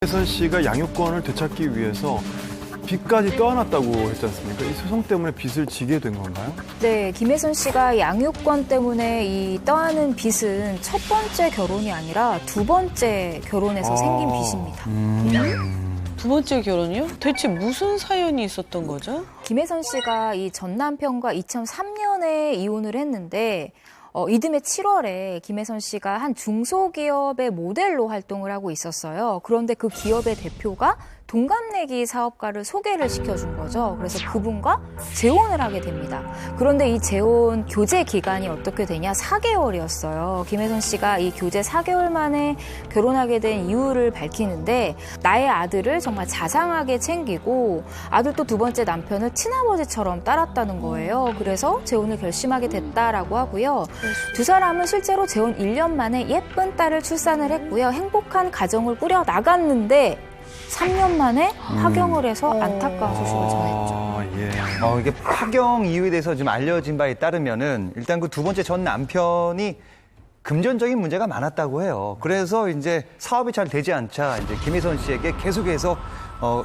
김혜선 씨가 양육권을 되찾기 위해서 빚까지 떠안았다고 했지 않습니까? 이 소송 때문에 빚을 지게 된 건가요? 네, 김혜선 씨가 양육권 때문에 이 떠안은 빚은 첫 번째 결혼이 아니라 두 번째 결혼에서 생긴 빚입니다. 두 번째 결혼이요? 대체 무슨 사연이 있었던 거죠? 김혜선 씨가 이 전 남편과 2003년에 이혼을 했는데 이듬해 7월에 김혜선 씨가 한 중소기업의 모델로 활동을 하고 있었어요. 그런데 그 기업의 대표가 동갑내기 사업가를 소개를 시켜준 거죠. 그래서 그분과 재혼을 하게 됩니다. 그런데 이 재혼 교제 기간이 어떻게 되냐? 4개월이었어요. 김혜선 씨가 이 교제 4개월 만에 결혼하게 된 이유를 밝히는데 나의 아들을 정말 자상하게 챙기고 아들도 두 번째 남편을 친아버지처럼 따랐다는 거예요. 그래서 재혼을 결심하게 됐다라고 하고요. 두 사람은 실제로 재혼 1년 만에 예쁜 딸을 출산을 했고요. 행복한 가정을 꾸려 나갔는데 3년 만에 파경을 해서 안타까운 소식을 전했죠. 예. 이게 파경 이유에 대해서 지금 알려진 바에 따르면은 일단 그 두 번째 전 남편이 금전적인 문제가 많았다고 해요. 그래서 이제 사업이 잘 되지 않자 이제 김혜선 씨에게 계속해서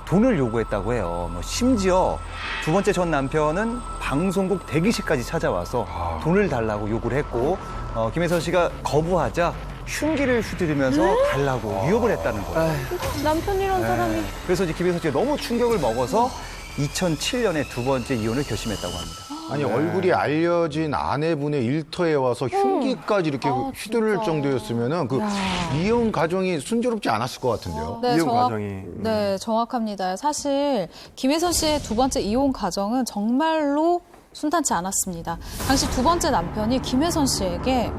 돈을 요구했다고 해요. 심지어 두 번째 전 남편은 방송국 대기실까지 찾아와서 돈을 달라고 요구를 했고 김혜선 씨가 거부하자 흉기를 휘두르면서 달라고 유혹을 했다는 거예요. 남편이란 사람이. 그래서 이제 김혜선 씨가 너무 충격을 먹어서 2007년에 두 번째 이혼을 결심했다고 합니다. 아니 얼굴이 알려진 아내분의 일터에 와서 흉기까지 이렇게 휘두를 정도였으면은 그 이혼 과정이 순조롭지 않았을 것 같은데요. 네, 이혼 과정이. 네, 정확합니다. 사실 김혜선 씨의 두 번째 이혼 과정은 정말로 순탄치 않았습니다. 당시 두 번째 남편이 김혜선 씨에게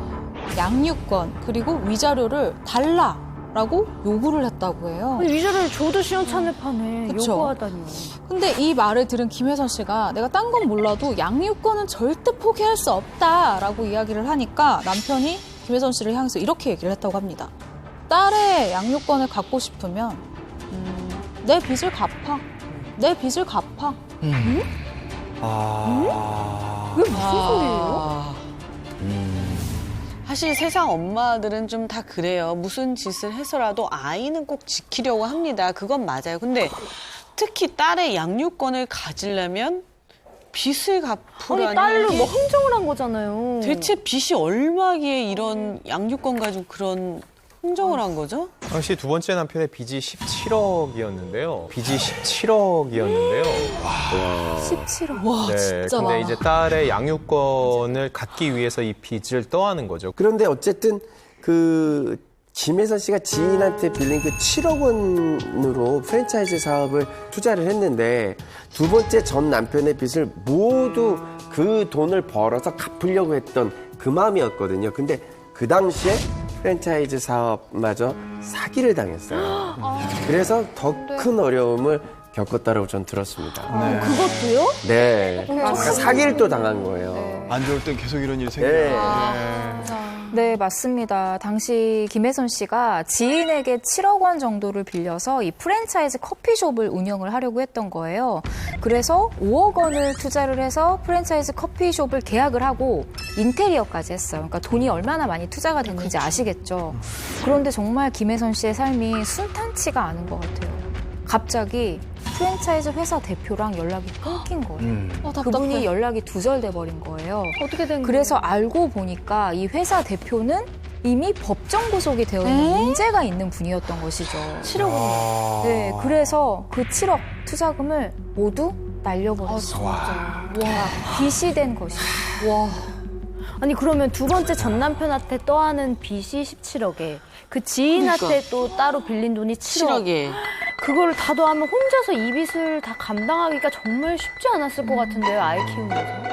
양육권 그리고 위자료를 달라라고 요구를 했다고 해요. 위자료를 줘도 시원찮을 판에 그쵸? 요구하다니요. 근데 이 말을 들은 김혜선 씨가 내가 딴 건 몰라도 양육권은 절대 포기할 수 없다라고 이야기를 하니까 남편이 김혜선 씨를 향해서 이렇게 얘기를 했다고 합니다. 딸의 양육권을 갖고 싶으면 내 빚을 갚아. 내 빚을 갚아. 그게 무슨 소리예요? 사실 세상 엄마들은 좀 다 그래요. 무슨 짓을 해서라도 아이는 꼭 지키려고 합니다. 그건 맞아요. 근데 특히 딸의 양육권을 가지려면 빚을 갚으라니. 아니 딸로 이게 뭐 흥정을 한 거잖아요. 대체 빚이 얼마기에 이런 양육권 가지고 그런 흥정을 한 거죠? 당시 두 번째 남편의 빚이 17억이었는데요. 빚이 17억이었는데요. 17억. 와, 네, 진짜 근데 많아. 이제 딸의 양육권을 갖기 위해서 이 빚을 떠안은 거죠. 그런데 어쨌든 그 김혜선 씨가 지인한테 빌린 그 7억 원으로 프랜차이즈 사업을 투자를 했는데 두 번째 전 남편의 빚을 모두 그 돈을 벌어서 갚으려고 했던 그 마음이었거든요. 근데 그 당시에 프랜차이즈 사업마저 사기를 당했어요. 그래서 더 큰 어려움을 겪었다고 전 들었습니다. 그것도요? 네. 그러니까 사기를 또 당한 거예요. 안 좋을 땐 계속 이런 일이 네. 생겨요. 네, 맞습니다. 당시 김혜선 씨가 지인에게 7억 원 정도를 빌려서 이 프랜차이즈 커피숍을 운영을 하려고 했던 거예요. 그래서 5억 원을 투자를 해서 프랜차이즈 커피숍을 계약을 하고 인테리어까지 했어요. 그러니까 돈이 얼마나 많이 투자가 됐는지 아시겠죠. 그런데 정말 김혜선 씨의 삶이 순탄치가 않은 것 같아요. 갑자기 프랜차이즈 회사 대표랑 연락이 끊긴 거예요. 그분이 연락이 두절돼 버린 거예요. 어떻게 된 거예요? 그래서 알고 보니까 이 회사 대표는 이미 법정 구속이 되어 있는 문제가 있는 분이었던 것이죠. 7억 원. 네, 그래서 그 7억 투자금을 모두 날려버렸어요. 와, 빚이 된 것이죠. 와. 아니 그러면 두 번째 전 남편한테 떠안은 빚이 17억에 그 지인한테 또 따로 빌린 돈이 7억. 7억에. 그걸 다 더하면 혼자서 이 빚을 다 감당하기가 정말 쉽지 않았을 것 같은데요. 아이 키우면서.